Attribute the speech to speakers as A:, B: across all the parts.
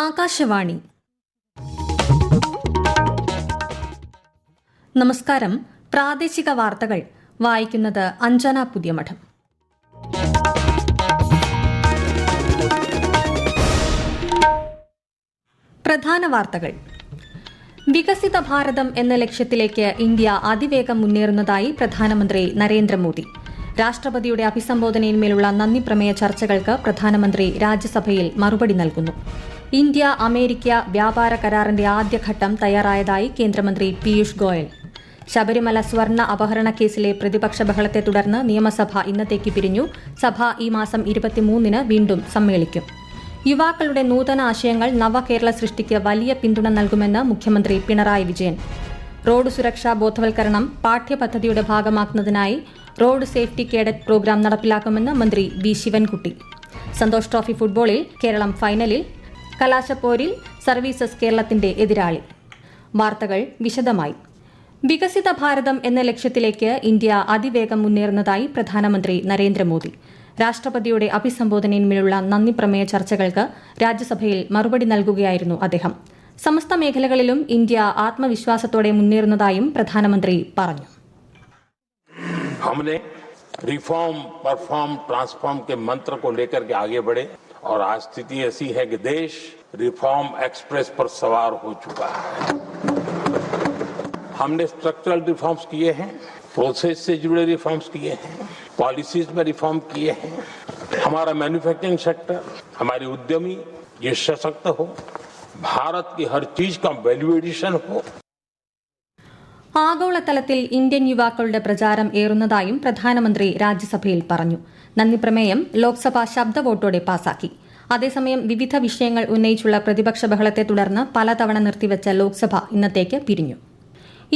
A: ആകാശവാണി. നമസ്കാരം. പ്രാദേശിക വാർത്തകൾ വായിക്കുന്നത് അഞ്ജന പുതിയമഠം. പ്രധാന വാർത്തകൾ. വികസിത ഭാരതം എന്ന ലക്ഷ്യത്തിലേക്ക് ഇന്ത്യ അതിവേഗം മുന്നേറുന്നതായി പ്രധാനമന്ത്രി നരേന്ദ്രമോദി. രാഷ്ട്രപതിയുടെ അഭിസംബോധനയിന്മേലുള്ള നന്ദി പ്രമേയ ചർച്ചകൾക്ക് പ്രധാനമന്ത്രി രാജ്യസഭയിൽ മറുപടി നൽകുന്നു. ഇന്ത്യ അമേരിക്ക വ്യാപാര കരാറിന്റെ ആദ്യഘട്ടം തയ്യാറായതായി കേന്ദ്രമന്ത്രി പീയൂഷ് ഗോയൽ. ശബരിമല സ്വർണ്ണ അപഹരണ കേസിലെ പ്രതിപക്ഷ ബഹളത്തെ തുടർന്ന് നിയമസഭ ഇന്നത്തേക്ക് പിരിഞ്ഞു. സഭ ഈ മാസം 23-ന് വീണ്ടും സമ്മേളിക്കും. യുവാക്കളുടെ നൂതന ആശയങ്ങൾ നവകേരള സൃഷ്ടിക്ക് വലിയ പിന്തുണ നൽകുമെന്ന് മുഖ്യമന്ത്രി പിണറായി വിജയൻ. റോഡ് സുരക്ഷാ ബോധവൽക്കരണം പാഠ്യപദ്ധതിയുടെ ഭാഗമാക്കുന്നതിനായി റോഡ് സേഫ്റ്റി കേഡറ്റ് പ്രോഗ്രാം നടപ്പിലാക്കുമെന്ന് മന്ത്രി വി ശിവൻകുട്ടി. സന്തോഷ് ട്രോഫി ഫുട്ബോളിൽ കേരളം ഫൈനലിൽ. കലാശപ്പോരിൽ സർവീസസ് കേരളത്തിന്റെ എതിരാളി. വാർത്തകൾ വിശദമായി. വികസിത ഭാരതം എന്ന ലക്ഷ്യത്തിലേക്ക് ഇന്ത്യ അതിവേഗം മുന്നേറുന്നതായി പ്രധാനമന്ത്രി നരേന്ദ്രമോദി. രാഷ്ട്രപതിയുടെ അഭിസംബോധനയിന്മേലുള്ള നന്ദി പ്രമേയ ചർച്ചകൾക്ക് രാജ്യസഭയിൽ മറുപടി നൽകുകയായിരുന്നു അദ്ദേഹം. സമസ്ത മേഖലകളിലും ഇന്ത്യ ആത്മവിശ്വാസത്തോടെ മുന്നേറുന്നതായും പ്രധാനമന്ത്രി പറഞ്ഞു.
B: हमने रिफॉर्म परफॉर्म ट्रांसफॉर्म के मंत्र को लेकर के आगे बढ़े और आज स्थिति ऐसी है कि देश रिफॉर्म एक्सप्रेस पर सवार हो चुका है. हमने स्ट्रक्चरल रिफॉर्म्स किए हैं, प्रोसेस से जुड़े रिफॉर्म्स किए हैं, पॉलिसीज में रिफॉर्म किए हैं. हमारा मैन्युफैक्चरिंग सेक्टर, हमारे उद्यमी ये सशक्त हो, भारत की हर चीज का वैल्यू एडिशन हो.
A: ആഗോളതലത്തിൽ ഇന്ത്യൻ യുവാക്കളുടെ പ്രചാരം ഏറുന്നതായും പ്രധാനമന്ത്രി രാജ്യസഭയിൽ പറഞ്ഞു. നന്ദി പ്രമേയം ലോക്സഭ ശബ്ദവോട്ടോടെ പാസാക്കി. അതേസമയം വിവിധ വിഷയങ്ങൾ ഉന്നയിച്ചുള്ള പ്രതിപക്ഷ ബഹളത്തെ തുടർന്ന് പലതവണ നിർത്തിവച്ച ലോക്സഭ ഇന്നത്തേക്ക് പിരിഞ്ഞു.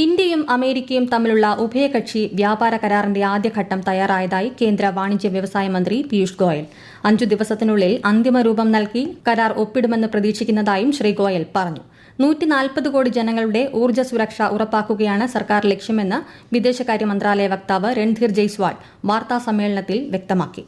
A: ഇന്ത്യയും അമേരിക്കയും തമ്മിലുള്ള ഉഭയകക്ഷി വ്യാപാര കരാറിന്റെ ആദ്യഘട്ടം തയ്യാറായതായി കേന്ദ്ര വാണിജ്യ വ്യവസായ മന്ത്രി പീയൂഷ് ഗോയൽ. 5 ദിവസത്തിനുള്ളിൽ അന്തിമരൂപം നൽകി കരാർ ഒപ്പിടുമെന്ന് പ്രതീക്ഷിക്കുന്നതായും ശ്രീ ഗോയൽ പറഞ്ഞു. 140 കോടി ജനങ്ങളുടെ ഊർജ്ജ സുരക്ഷ ഉറപ്പാക്കുകയാണ് സർക്കാർ ലക്ഷ്യമെന്ന് വിദേശകാര്യ മന്ത്രാലയ വക്താവ് രൺധീർ ജയ്സ്വാൾ വാർത്താസമ്മേളനത്തിൽ വ്യക്തമാക്കി.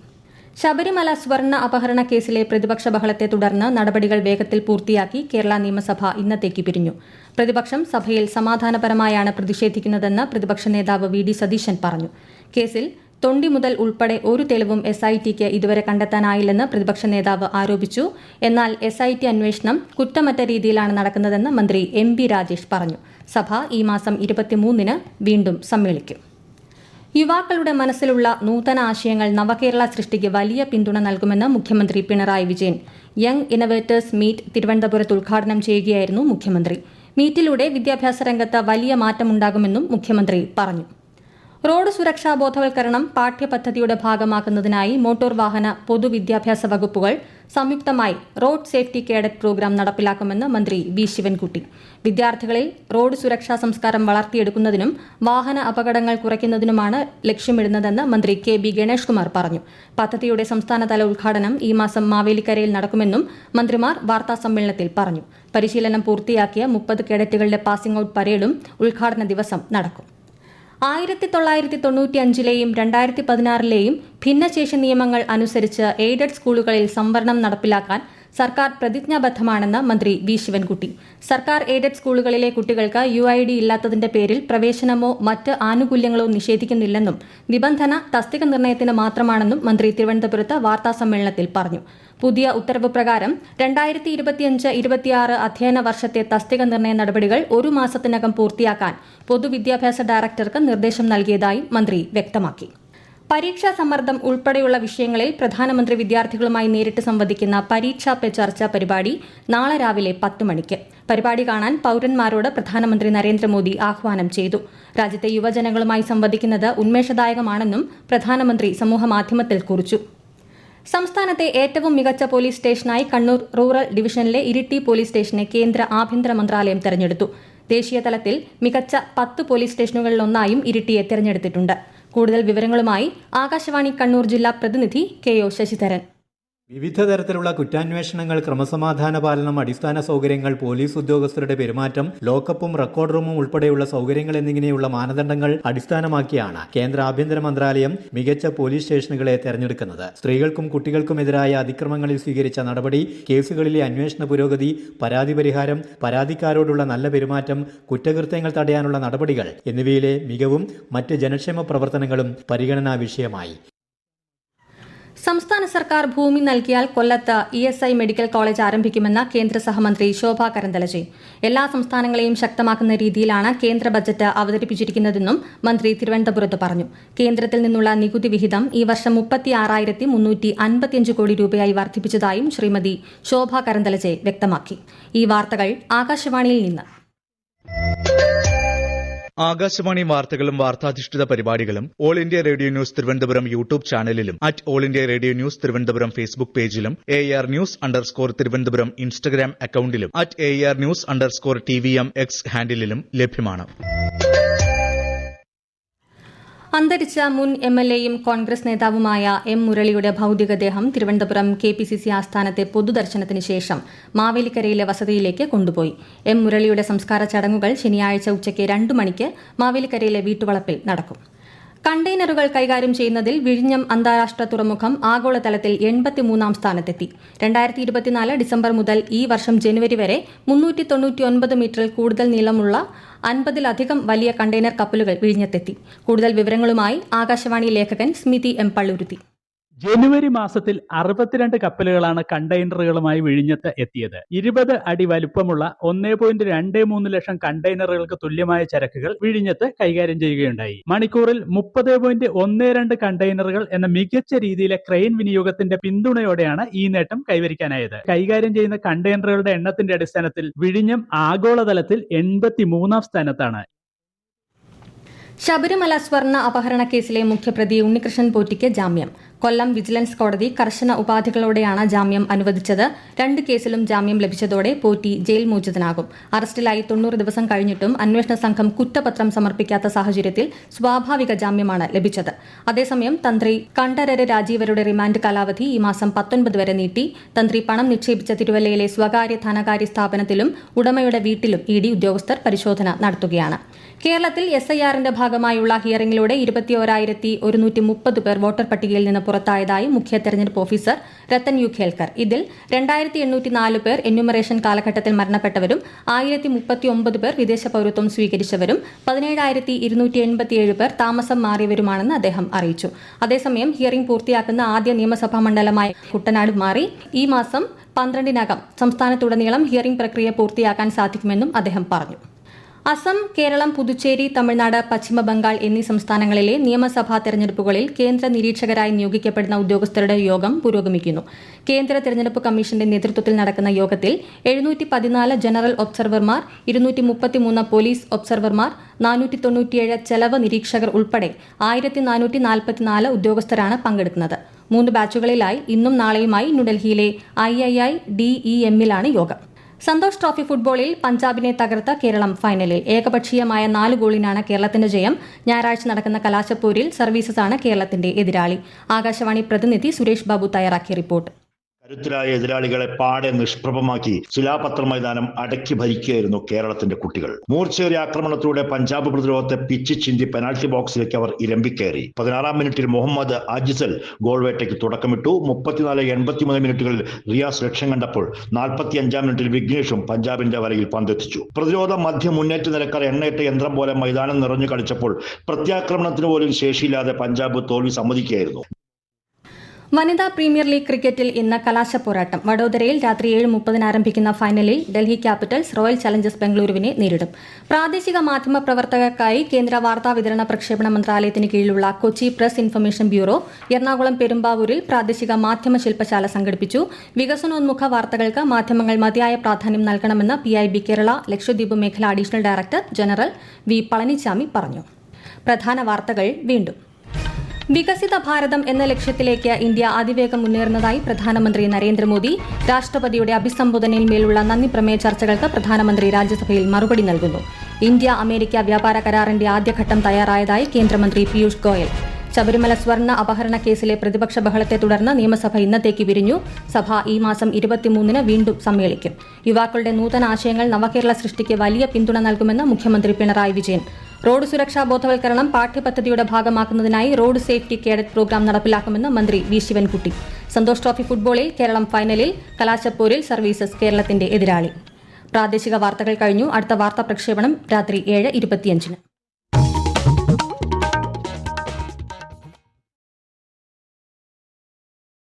A: ശബരിമല സ്വർണ്ണ അപഹരണ കേസിലെ പ്രതിപക്ഷ ബഹളത്തെ തുടർന്ന് നടപടികൾ വേഗത്തിൽ പൂർത്തിയാക്കി കേരള നിയമസഭ ഇന്നത്തേക്ക് പിരിഞ്ഞു. പ്രതിപക്ഷം സഭയിൽ സമാധാനപരമായാണ് പ്രതിഷേധിക്കുന്നതെന്ന് പ്രതിപക്ഷ നേതാവ് വി ഡി സതീശൻ പറഞ്ഞു. കേസിൽ തൊണ്ടി മുതൽ ഉൾപ്പെടെ ഒരു തെളിവും SITക്ക് ഇതുവരെ കണ്ടെത്താനായില്ലെന്ന് പ്രതിപക്ഷ നേതാവ് ആരോപിച്ചു. എന്നാൽ SIT അന്വേഷണം കുറ്റമറ്റ രീതിയിലാണ് നടക്കുന്നതെന്ന് മന്ത്രി MB രാജേഷ് പറഞ്ഞു. സഭ ഈ മാസം 23-ന് വീണ്ടും സമ്മേളിക്കും. യുവാക്കളുടെ മനസ്സിലുള്ള നൂതന ആശയങ്ങൾ നവകേരള സൃഷ്ടിക്ക് വലിയ പിന്തുണ നൽകുമെന്ന് മുഖ്യമന്ത്രി Pinarayi Vijayan. Young innovators meet തിരുവനന്തപുരത്ത് ഉദ്ഘാടനം ചെയ്യുകയായിരുന്നു മുഖ്യമന്ത്രി. മീറ്റിലൂടെ വിദ്യാഭ്യാസ രംഗത്ത് വലിയ മാറ്റമുണ്ടാകുമെന്നും മുഖ്യമന്ത്രി പറഞ്ഞു. റോഡ് സുരക്ഷാ ബോധവൽക്കരണം പാഠ്യപദ്ധതിയുടെ ഭാഗമാക്കുന്നതിനായി മോട്ടോർ വാഹന പൊതുവിദ്യാഭ്യാസ വകുപ്പുകൾ സംയുക്തമായി റോഡ് സേഫ്റ്റി കേഡറ്റ് പ്രോഗ്രാം നടപ്പിലാക്കുമെന്ന് മന്ത്രി വി ശിവൻകുട്ടി. വിദ്യാർത്ഥികളിൽ റോഡ് സുരക്ഷാ സംസ്കാരം വളർത്തിയെടുക്കുന്നതിനും വാഹന അപകടങ്ങൾ കുറയ്ക്കുന്നതിനുമാണ് ലക്ഷ്യമിടുന്നതെന്ന് മന്ത്രി KB ഗണേഷ് കുമാർ പറഞ്ഞു. പദ്ധതിയുടെ സംസ്ഥാനതല ഉദ്ഘാടനം ഈ മാസം മാവേലിക്കരയിൽ നടക്കുമെന്നും മന്ത്രിമാർ വാർത്താസമ്മേളനത്തിൽ പറഞ്ഞു. പരിശീലനം പൂർത്തിയാക്കിയ 30 കേഡറ്റുകളുടെ പാസിംഗ് ഔട്ട് പരേഡും ഉദ്ഘാടന ദിവസം നടക്കും. 1995-ലെയും 2016-ലെയും ഭിന്നശേഷി നിയമങ്ങൾ അനുസരിച്ച് എയ്ഡഡ് സ്കൂളുകളിൽ സംവരണം നടപ്പിലാക്കാൻ സർക്കാർ പ്രതിജ്ഞാബദ്ധമാണെന്ന് മന്ത്രി വി ശിവൻകുട്ടി. സർക്കാർ എയ്ഡഡ് സ്കൂളുകളിലെ കുട്ടികൾക്ക് UID ഇല്ലാത്തതിന്റെ പേരിൽ പ്രവേശനമോ മറ്റ് ആനുകൂല്യങ്ങളോ നിഷേധിക്കുന്നില്ലെന്നും നിബന്ധന തസ്തിക നിർണയത്തിന് മാത്രമാണെന്നും മന്ത്രി തിരുവനന്തപുരത്ത് വാർത്താസമ്മേളനത്തിൽ പറഞ്ഞു. പുതിയ ഉത്തരവ് പ്രകാരം 2025-26 അധ്യയന വർഷത്തെ തസ്തിക നിർണയ നടപടികൾ 1 മാസത്തിനകം പൂർത്തിയാക്കാൻ പൊതുവിദ്യാഭ്യാസ ഡയറക്ടർക്ക് നിർദ്ദേശം നൽകിയതായി മന്ത്രി വ്യക്തമാക്കി. പരീക്ഷാ സമ്മർദ്ദം ഉൾപ്പെടെയുള്ള വിഷയങ്ങളിൽ പ്രധാനമന്ത്രി വിദ്യാർത്ഥികളുമായി നേരിട്ട് സംവദിക്കുന്ന പരീക്ഷാ പേ ചർച്ച പരിപാടി നാളെ രാവിലെ 10 മണിക്ക്. പരിപാടി കാണാൻ പൌരന്മാരോട് പ്രധാനമന്ത്രി നരേന്ദ്രമോദി ആഹ്വാനം ചെയ്തു. രാജ്യത്തെ യുവജനങ്ങളുമായി സംവദിക്കുന്നത് ഉന്മേഷദായകമാണെന്നും പ്രധാനമന്ത്രി സമൂഹമാധ്യമത്തിൽ കുറിച്ചു. സംസ്ഥാനത്തെ ഏറ്റവും മികച്ച പോലീസ് സ്റ്റേഷനായി കണ്ണൂർ റൂറൽ ഡിവിഷനിലെ ഇരിട്ടി പോലീസ് സ്റ്റേഷനെ കേന്ദ്ര ആഭ്യന്തര മന്ത്രാലയം തെരഞ്ഞെടുത്തു. ദേശീയ തലത്തിൽ മികച്ച 10 പോലീസ് സ്റ്റേഷനുകളിലൊന്നായും ഇരിട്ടിയെ തെരഞ്ഞെടുത്തിട്ടുണ്ട്. കൂടുതൽ വിവരങ്ങളുമായി ആകാശവാണി കണ്ണൂർ ജില്ലാ പ്രതിനിധി KO ശശിധരൻ.
C: വിവിധ തരത്തിലുള്ള കുറ്റാന്വേഷണങ്ങൾ, ക്രമസമാധാന പാലനം, അടിസ്ഥാന സൗകര്യങ്ങൾ, പോലീസ് ഉദ്യോഗസ്ഥരുടെ പെരുമാറ്റം, ലോക്കപ്പും റെക്കോർഡ് റൂമും ഉൾപ്പെടെയുള്ള സൗകര്യങ്ങൾ എന്നിങ്ങനെയുള്ള മാനദണ്ഡങ്ങൾ അടിസ്ഥാനമാക്കിയാണ് കേന്ദ്ര ആഭ്യന്തര മന്ത്രാലയം മികച്ച പോലീസ് സ്റ്റേഷനുകളെ തെരഞ്ഞെടുക്കുന്നത്. സ്ത്രീകൾക്കും കുട്ടികൾക്കുമെതിരായ അതിക്രമങ്ങളിൽ സ്വീകരിച്ച നടപടി, കേസുകളിലെ അന്വേഷണ പുരോഗതി, പരാതി പരിഹാരം, പരാതിക്കാരോടുള്ള നല്ല പെരുമാറ്റം, കുറ്റകൃത്യങ്ങൾ തടയാനുള്ള നടപടികൾ എന്നിവയിലെ മികവും മറ്റ് ജനക്ഷേമ പ്രവർത്തനങ്ങളും പരിഗണനാ വിഷയമായി.
A: സംസ്ഥാന സർക്കാർ ഭൂമി നൽകിയാൽ കൊല്ലത്ത് ESI മെഡിക്കൽ കോളേജ് ആരംഭിക്കുമെന്ന് കേന്ദ്ര സഹമന്ത്രി ശോഭ കരന്തലജെ. എല്ലാ സംസ്ഥാനങ്ങളെയും ശക്തമാക്കുന്ന രീതിയിലാണ് കേന്ദ്ര ബജറ്റ് അവതരിപ്പിച്ചിരിക്കുന്നതെന്നും മന്ത്രി തിരുവനന്തപുരത്ത് പറഞ്ഞു. കേന്ദ്രത്തിൽ നിന്നുള്ള നികുതി വിഹിതം ഈ വർഷം 36,355 കോടി രൂപയായി വർദ്ധിപ്പിച്ചതായും ശ്രീമതി ശോഭ കരന്തലജെ വ്യക്തമാക്കി. ഈ വാർത്തകൾ ആകാശവാണിയിൽ നിന്ന്.
D: ആകാശവാണി വാർത്തകളും വാർത്താധിഷ്ഠിത പരിപാടികളും All India Radio News Thiruvananthapuram YouTube ചാനലിലും All India Radio News Thiruvananthapuram Facebook പേജിലും AR News_ തിരുവനന്തപുരം ഇൻസ്റ്റഗ്രാം അക്കൌണ്ടിലും AR News_TVM X ഹാൻഡിലും ലഭ്യമാണ്.
A: അന്തരിച്ച മുൻ MLAയും കോൺഗ്രസ് നേതാവുമായ M. മുരളിയുടെ ഭൌതികദേഹം തിരുവനന്തപുരം KPCC ആസ്ഥാനത്തെ പൊതുദർശനത്തിന് ശേഷം മാവേലിക്കരയിലെ വസതിയിലേക്ക് കൊണ്ടുപോയി. M. മുരളിയുടെ സംസ്കാര ചടങ്ങുകൾ ശനിയാഴ്ച ഉച്ചയ്ക്ക് 2 മണിക്ക് മാവേലിക്കരയിലെ വീട്ടുവളപ്പിൽ നടക്കും. കണ്ടെയ്നറുകൾ കൈകാര്യം ചെയ്യുന്നതിൽ വിഴിഞ്ഞം അന്താരാഷ്ട്ര തുറമുഖം ആഗോളതലത്തിൽ 83ാം സ്ഥാനത്തെത്തി. 2024 ഡിസംബർ മുതൽ ഈ വർഷം ജനുവരി വരെ 399 മീറ്ററിൽ കൂടുതൽ നീളമുള്ള 50-ലധികം വലിയ കണ്ടെയ്നർ കപ്പലുകൾ വിഴിഞ്ഞത്തെത്തി. കൂടുതൽ വിവരങ്ങളുമായി ആകാശവാണി ലേഖകൻ സ്മിതി M. പള്ളുരുത്തി.
E: ജനുവരി മാസത്തിൽ 62 കപ്പലുകളാണ് കണ്ടെയ്നറുകളുമായി വിഴിഞ്ഞത്ത് എത്തിയത്. 20 അടി വലുപ്പമുള്ള 1.23 ലക്ഷം കണ്ടെയ്നറുകൾക്ക് തുല്യമായ ചരക്കുകൾ വിഴിഞ്ഞത്ത് കൈകാര്യം ചെയ്യുകയുണ്ടായി. മണിക്കൂറിൽ 30.12 കണ്ടെയ്നറുകൾ എന്ന മികച്ച രീതിയിലെ ക്രെയിൻ വിനിയോഗത്തിന്റെ പിന്തുണയോടെയാണ് ഈ നേട്ടം കൈവരിക്കാനായത്. കൈകാര്യം ചെയ്യുന്ന കണ്ടെയ്നറുകളുടെ എണ്ണത്തിന്റെ അടിസ്ഥാനത്തിൽ വിഴിഞ്ഞം ആഗോളതലത്തിൽ 83ാം സ്ഥാനത്താണ്.
A: ശബരിമല സ്വർണ്ണ അപഹരണ കേസിലെ മുഖ്യപ്രതി ഉണ്ണികൃഷ്ണൻ പോറ്റിക്ക് ജാമ്യം. കൊല്ലം വിജിലൻസ് കോടതി കർശന ഉപാധികളോടെയാണ് ജാമ്യം അനുവദിച്ചത്. 2 കേസിലും ജാമ്യം ലഭിച്ചതോടെ പോറ്റി ജയിൽ മോചിതനാകും. അറസ്റ്റിലായി 90 ദിവസം കഴിഞ്ഞിട്ടും അന്വേഷണ സംഘം കുറ്റപത്രം സമർപ്പിക്കാത്ത സാഹചര്യത്തിൽ സ്വാഭാവിക ജാമ്യമാണ് ലഭിച്ചത്. അതേസമയം തന്ത്രി കണ്ഠരര് രാജീവരുടെ റിമാൻഡ് കാലാവധി ഈ മാസം 19 വരെ നീട്ടി. തന്ത്രി പണം നിക്ഷേപിച്ച തിരുവല്ലയിലെ സ്വകാര്യ ധനകാര്യ സ്ഥാപനത്തിലും ഉടമയുടെ വീട്ടിലും ED ഉദ്യോഗസ്ഥർ പരിശോധന നടത്തുകയാണ്. കേരളത്തിൽ SIRന്റെ ഭാഗമായുള്ള ഹിയറിംഗിലൂടെ 21,130 പേർ വോട്ടർ പട്ടികയിൽ നിന്ന് പുറത്തായതായി മുഖ്യ തെരഞ്ഞെടുപ്പ് ഓഫീസർ രത്തൻ യു ഖേൽക്കർ. ഇതിൽ 2,804 പേർ എന്യൂമറേഷൻ കാലഘട്ടത്തിൽ മരണപ്പെട്ടവരും 1,039 പേർ വിദേശ പൌരത്വം സ്വീകരിച്ചവരും 17,287 പേർ താമസം മാറിയവരുമാണെന്ന് അദ്ദേഹം അറിയിച്ചു. അതേസമയം ഹിയറിംഗ് പൂർത്തിയാക്കുന്ന ആദ്യ നിയമസഭാ മണ്ഡലമായ കുട്ടനാട് മാറി. ഈ മാസം 12-നകം സംസ്ഥാനത്തുടനീളം ഹിയറിംഗ് പ്രക്രിയ പൂർത്തിയാക്കാൻ സാധിക്കുമെന്നും അദ്ദേഹം പറഞ്ഞു. അസം, കേരളം, പുതുച്ചേരി, തമിഴ്നാട്, പശ്ചിമ ബംഗാൾ എന്നീ സംസ്ഥാനങ്ങളിലെ നിയമസഭാ തെരഞ്ഞെടുപ്പുകളിൽ കേന്ദ്ര നിരീക്ഷകരായി നിയോഗിക്കപ്പെടുന്ന ഉദ്യോഗസ്ഥരുടെ യോഗം പുരോഗമിക്കുന്നു. കേന്ദ്ര തെരഞ്ഞെടുപ്പ് കമ്മീഷന്റെ നേതൃത്വത്തിൽ നടക്കുന്ന യോഗത്തിൽ 714 ജനറൽ ഒബ്സർവർമാർ, 233 പോലീസ് ഒബ്സർവർമാർ, 497 ചെലവ് നിരീക്ഷകർ ഉൾപ്പെടെ 1,444 ഉദ്യോഗസ്ഥരാണ് പങ്കെടുക്കുന്നത്. 3 ബാച്ചുകളിലായി ഇന്നും നാളെയുമായി ന്യൂഡൽഹിയിലെ IIIDEMലാണ് യോഗം. സന്തോഷ് ട്രോഫി ഫുട്ബോളിൽ പഞ്ചാബിനെ തകർത്ത കേരളം ഫൈനലിൽ. ഏകപക്ഷീയമായ 4 ഗോളിനാണ് കേരളത്തിന്റെ ജയം. ഞായറാഴ്ച നടക്കുന്ന കലാശപ്പോരിൽ സർവീസസാണ് കേരളത്തിന്റെ എതിരാളി. ആകാശവാണി പ്രതിനിധി സുരേഷ് ബാബു തയ്യാറാക്കിയ റിപ്പോർട്ട്.
F: കരുത്തരായ എതിരാളികളെ പാടെ നിഷ്പ്രഭമാക്കി ശിലാപത്ര മൈതാനം അടക്കി ഭരിക്കുകയായിരുന്നു കേരളത്തിന്റെ കുട്ടികൾ. മൂർച്ചയേറിയ ആക്രമണത്തിലൂടെ പഞ്ചാബ് പ്രതിരോധത്തെ പിച്ച് ചിന്തി പെനാൽറ്റി ബോക്സിലേക്ക് അവർ ഇരമ്പിക്കയറി. 16-ാം മിനിറ്റിൽ മുഹമ്മദ് ആജിസൽ ഗോൾ വേട്ടയ്ക്ക് തുടക്കമിട്ടു. 34-83 മിനിറ്റുകളിൽ റിയാസ് ലക്ഷ്യം കണ്ടപ്പോൾ 45-ാം മിനിറ്റിൽ വിഘ്നേഷും പഞ്ചാബിന്റെ വരയിൽ പന്തെത്തിച്ചു. പ്രതിരോധ മധ്യ മുന്നേറ്റ നിലക്കാർ എണ്ണയിട്ട യന്ത്രം പോലെ മൈതാനം നിറഞ്ഞു കളിച്ചപ്പോൾ പ്രത്യാക്രമണത്തിന് പോലും ശേഷിയില്ലാതെ പഞ്ചാബ് തോൽവി സമ്മതിക്കുകയായിരുന്നു.
A: വനിതാ പ്രീമിയർ ലീഗ് ക്രിക്കറ്റിൽ ഇന്ന് കലാശപ്പോരാട്ടം. വഡോദരയിൽ രാത്രി 7:30 ആരംഭിക്കുന്ന ഫൈനലിൽ ഡൽഹി ക്യാപിറ്റൽസ് റോയൽ ചലഞ്ചേഴ്സ് ബംഗളൂരുവിനെ നേരിടും. പ്രാദേശിക മാധ്യമ പ്രവർത്തകർക്കായി കേന്ദ്ര വാർത്താ വിതരണ പ്രക്ഷേപണ മന്ത്രാലയത്തിന് കീഴിലുള്ള Kochi press information bureau Ernakulam പെരുമ്പാവൂരിൽ പ്രാദേശിക മാധ്യമ ശില്പശാല സംഘടിപ്പിച്ചു. വികസനോന്മുഖ വാർത്തകൾക്ക് മാധ്യമങ്ങൾ മതിയായ പ്രാധാന്യം നൽകണമെന്ന് PIB കേരള ലക്ഷദ്വീപ് മേഖല additional director general V. Palaniswami പറഞ്ഞു. പ്രധാന വാർത്തകൾ വീണ്ടും. വികസിത ഭാരതം എന്ന ലക്ഷ്യത്തിലേക്ക് ഇന്ത്യ അതിവേഗം മുന്നേറുന്നതായി പ്രധാനമന്ത്രി നരേന്ദ്രമോദി. രാഷ്ട്രപതിയുടെ അഭിസംബോധനയിന്മേലുള്ള നന്ദിപ്രമേയ ചർച്ചകൾക്ക് പ്രധാനമന്ത്രി രാജ്യസഭയിൽ മറുപടി നൽകുന്നു. ഇന്ത്യ അമേരിക്ക വ്യാപാര കരാറിന്റെ ആദ്യഘട്ടം തയ്യാറായതായി കേന്ദ്രമന്ത്രി പീയൂഷ് ഗോയൽ. ശബരിമല സ്വർണ്ണ അപഹരണ കേസിലെ പ്രതിപക്ഷ ബഹളത്തെ തുടർന്ന് നിയമസഭ ഇന്നത്തേക്ക് പിരിഞ്ഞു. സഭ ഈ മാസം 23-ന് വീണ്ടും സമ്മേളിക്കും. യുവാക്കളുടെ നൂതന ആശയങ്ങൾ നവകേരള സൃഷ്ടിക്ക് വലിയ പിന്തുണ നൽകുമെന്ന് മുഖ്യമന്ത്രി പിണറായി വിജയൻ. റോഡ് സുരക്ഷാ ബോധവൽക്കരണം പാഠ്യപദ്ധതിയുടെ ഭാഗമാക്കുന്നതിനായി റോഡ് സേഫ്റ്റി കേഡറ്റ് പ്രോഗ്രാം നടപ്പിലാക്കുമെന്ന് മന്ത്രി വി ശിവൻകുട്ടി. സന്തോഷ് ട്രോഫി ഫുട്ബോളിൽ കേരളം ഫൈനലിൽ, കലാശപ്പോരിൽ സർവീസസ് കേരളത്തിന്റെ എതിരാളി. പ്രാദേശിക വാർത്തകൾ കഴിഞ്ഞു. അടുത്ത വാർത്താ പ്രക്ഷേപണം രാത്രി 7:25.